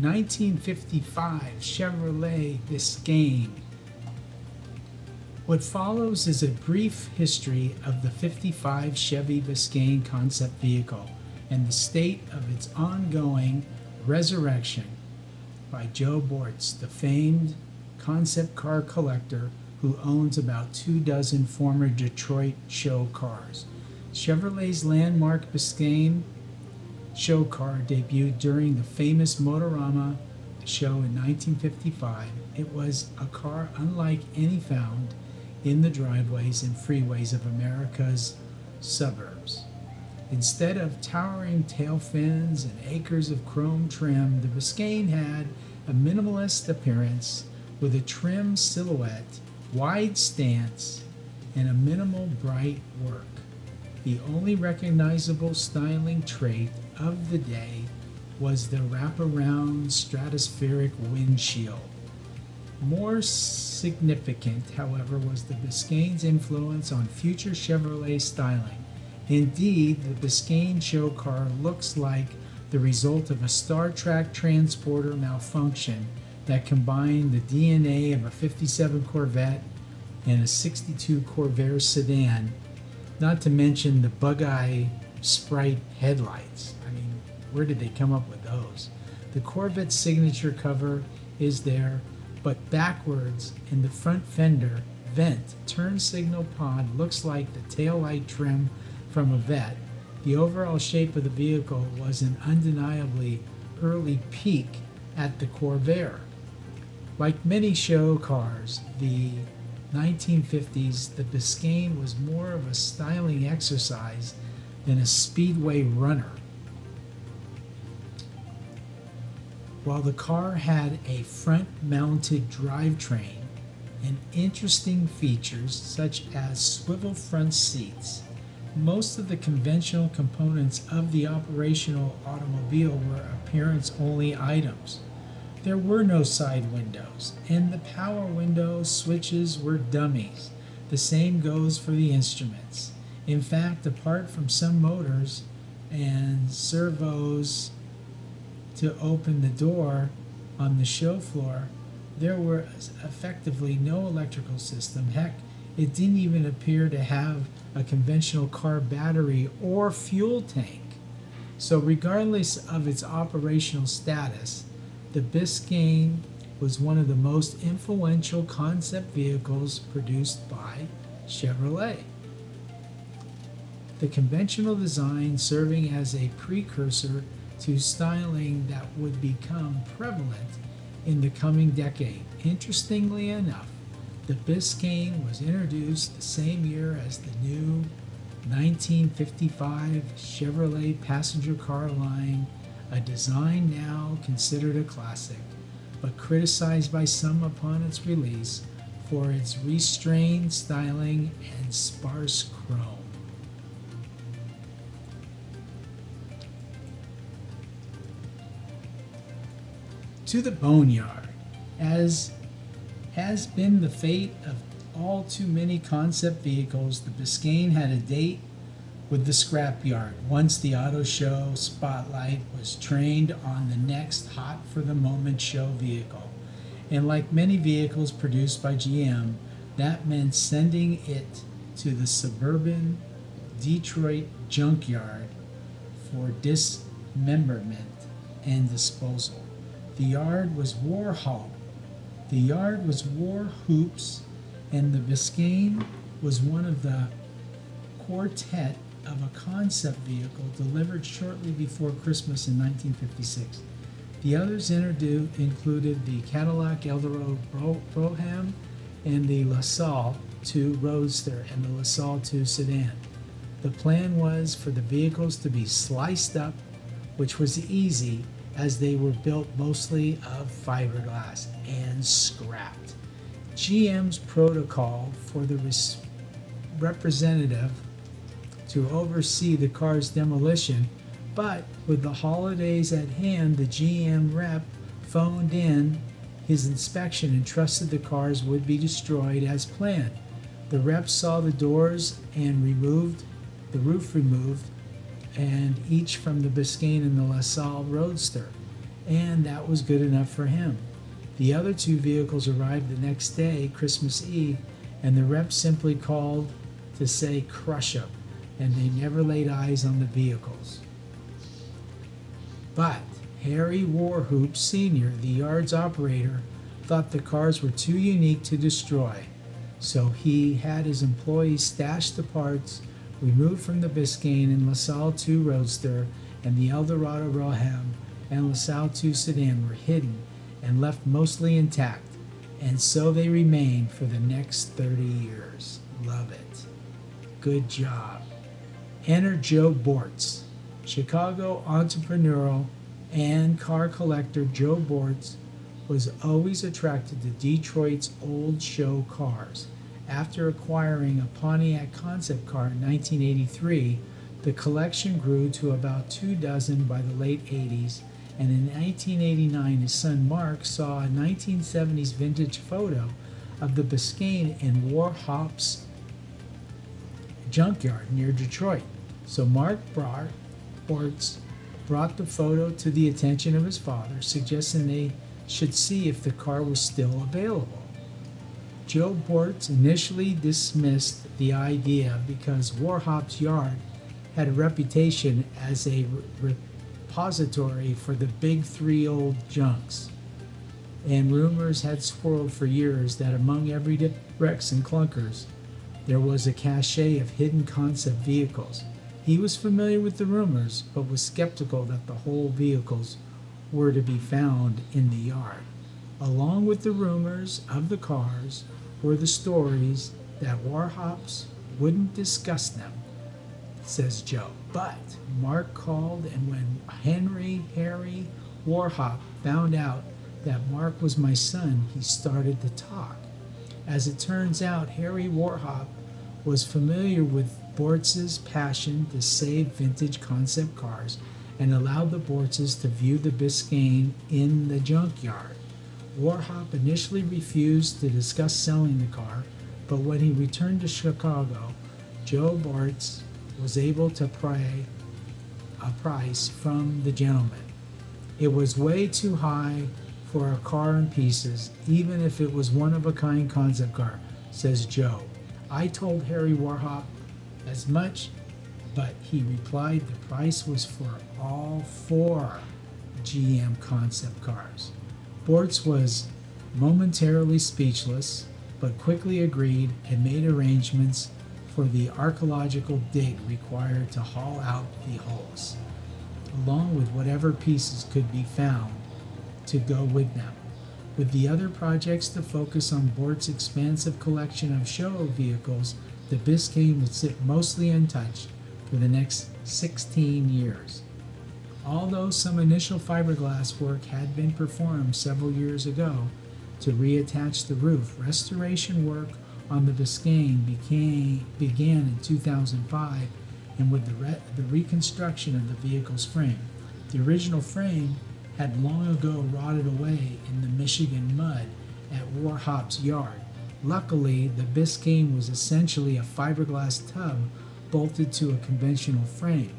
1955 Chevrolet Biscayne. What follows is a brief history of the 55 Chevy Biscayne concept vehicle and the state of its ongoing resurrection by Joe Bortz, the famed concept car collector who owns about 24 former Detroit show cars. Chevrolet's landmark Biscayne show car debuted during the famous Motorama show in 1955. It was a car unlike any found in the driveways and freeways of America's suburbs. Instead of towering tail fins and acres of chrome trim, the Biscayne had a minimalist appearance with a trim silhouette, wide stance, and a minimal bright work. The only recognizable styling trait of the day was the wraparound stratospheric windshield. More significant, however, was the Biscayne's influence on future Chevrolet styling. Indeed, the Biscayne show car looks like the result of a Star Trek transporter malfunction that combined the DNA of a 57 Corvette and a 62 Corvair sedan, not to mention the bug-eye Sprite headlights. I mean, where did they come up with those? The Corvette's signature cover is there, but backwards, in the front fender vent turn signal pod looks like the taillight trim from a Vette. The overall shape of the vehicle was an undeniably early peak at the Corvair. Like many show cars, the 1950s, the Biscayne was more of a styling exercise than a speedway runner. While the car had a front-mounted drivetrain and interesting features such as swivel front seats, most of the conventional components of the operational automobile were appearance-only items. There were no side windows, and the power window switches were dummies. The same goes for the instruments. In fact, apart from some motors and servos to open the door on the show floor, there were effectively no electrical system. Heck, it didn't even appear to have a conventional car battery or fuel tank. So regardless of its operational status, the Biscayne was one of the most influential concept vehicles produced by Chevrolet. The conventional design serving as a precursor to styling that would become prevalent in the coming decade. Interestingly enough, the Biscayne was introduced the same year as the new 1955 Chevrolet passenger car line, a design now considered a classic, but criticized by some upon its release for its restrained styling and sparse chrome. To the boneyard, as has been the fate of all too many concept vehicles, the Biscayne had a date with the scrapyard once the auto show spotlight was trained on the next hot for the moment show vehicle. And like many vehicles produced by GM, that meant sending it to the suburban Detroit junkyard for dismemberment and disposal. The yard was war hoops, and the Biscayne was one of the quartet of a concept vehicle delivered shortly before Christmas in 1956. The others included the Cadillac Eldorado Brougham and the LaSalle 2 Roadster and the LaSalle 2 sedan. The plan was for the vehicles to be sliced up, which was easy as they were built mostly of fiberglass and scrapped. GM's protocol for the representative to oversee the car's demolition, but with the holidays at hand, the GM rep phoned in his inspection and trusted the cars would be destroyed as planned. The rep saw the doors and the roof removed, and each from the Biscayne and the LaSalle Roadster. and that was good enough for him. The other two vehicles arrived the next day, Christmas Eve, and the rep simply called to say crush 'em, and they never laid eyes on the vehicles. But Harry Warhoop Sr., the yard's operator, thought the cars were too unique to destroy, so he had his employees stash the parts removed from the Biscayne and LaSalle 2 Roadster, and the Eldorado Roham and LaSalle 2 sedan were hidden and left mostly intact, and so they remained for the next 30 years. Love it. Good job. Enter Joe Bortz. Chicago entrepreneurial and car collector Joe Bortz was always attracted to Detroit's old show cars. After acquiring a Pontiac concept car in 1983, the collection grew to about 24 by the late 80s, and in 1989 his son Mark saw a 1970s vintage photo of the Biscayne in Warhop's junkyard near Detroit. So Mark Bortz brought the photo to the attention of his father, suggesting they should see if the car was still available. Joe Bortz initially dismissed the idea because Warhop's yard had a reputation as a repository for the big three old junks, and rumors had swirled for years that among everyday wrecks and clunkers there was a cache of hidden concept vehicles. He was familiar with the rumors, but was skeptical that the whole vehicles were to be found in the yard. Along with the rumors of the cars were the stories that Warhops wouldn't discuss them, says Joe. But Mark called, and when Harry Warhop found out that Mark was my son, he started to talk. As it turns out, Harry Warhop was familiar with Bortz's passion to save vintage concept cars and allowed the Bortzes to view the Biscayne in the junkyard. Warhop initially refused to discuss selling the car, but when he returned to Chicago, Joe Bortz was able to pry a price from the gentleman. It was way too high for a car in pieces, even if it was one-of-a-kind concept car, says Joe. I told Harry Warhop as much, but he replied the price was for all 4 GM concept cars. Bortz was momentarily speechless, but quickly agreed and made arrangements for the archaeological dig required to haul out the hulls, along with whatever pieces could be found to go with them. With the other projects to focus on Bortz's expansive collection of show vehicles, the Biscayne would sit mostly untouched for the next 16 years. Although some initial fiberglass work had been performed several years ago to reattach the roof, restoration work on the Biscayne began in 2005, and with the reconstruction of the vehicle's frame. The original frame had long ago rotted away in the Michigan mud at Warhop's yard. Luckily, the Biscayne was essentially a fiberglass tub bolted to a conventional frame.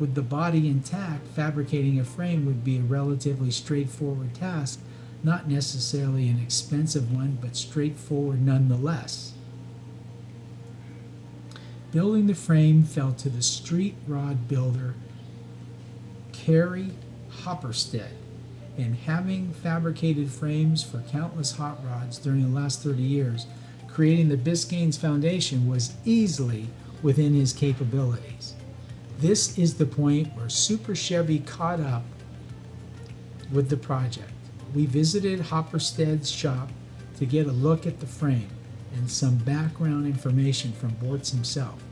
With the body intact, fabricating a frame would be a relatively straightforward task, not necessarily an expensive one, but straightforward nonetheless. Building the frame fell to the street rod builder Carrie Hopperstead, and having fabricated frames for countless hot rods during the last 30 years, creating the Biscayne's foundation was easily within his capabilities. This is the point where Super Chevy caught up with the project. We visited Hopperstead's shop to get a look at the frame and some background information from Bortz himself.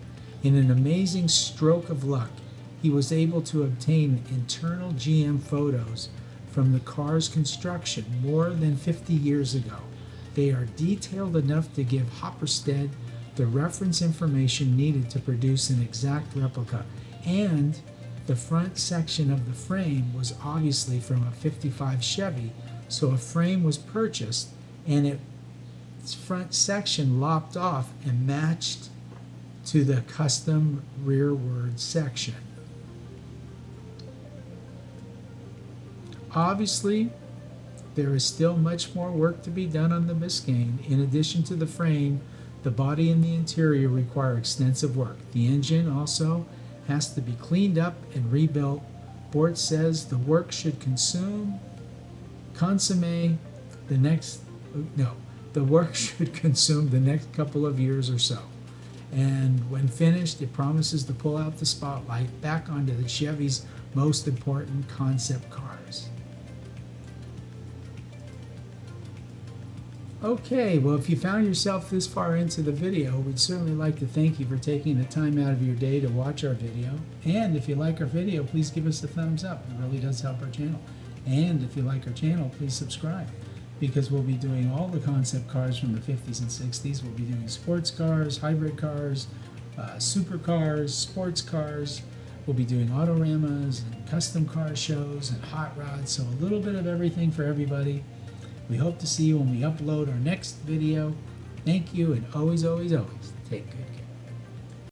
In an amazing stroke of luck, he was able to obtain internal GM photos from the car's construction more than 50 years ago. They are detailed enough to give Hopperstead the reference information needed to produce an exact replica, and the front section of the frame was obviously from a 55 Chevy, so a frame was purchased and its front section lopped off and matched to the custom rearward section. Obviously, there is still much more work to be done on the Biscayne. In addition to the frame, the body and the interior require extensive work. The engine also has to be cleaned up and rebuilt. Bort says the work should consume the next couple of years or so. And when finished, it promises to pull out the spotlight back onto the Chevy's most important concept cars. Okay, well, if you found yourself this far into the video, we'd certainly like to thank you for taking the time out of your day to watch our video. And if you like our video, please give us a thumbs up. It really does help our channel. And if you like our channel, please subscribe, because we'll be doing all the concept cars from the 50s and 60s. We'll be doing sports cars, hybrid cars, supercars, sports cars. We'll be doing autoramas and custom car shows and hot rods. So a little bit of everything for everybody. We hope to see you when we upload our next video. Thank you, and always, always, always take good care.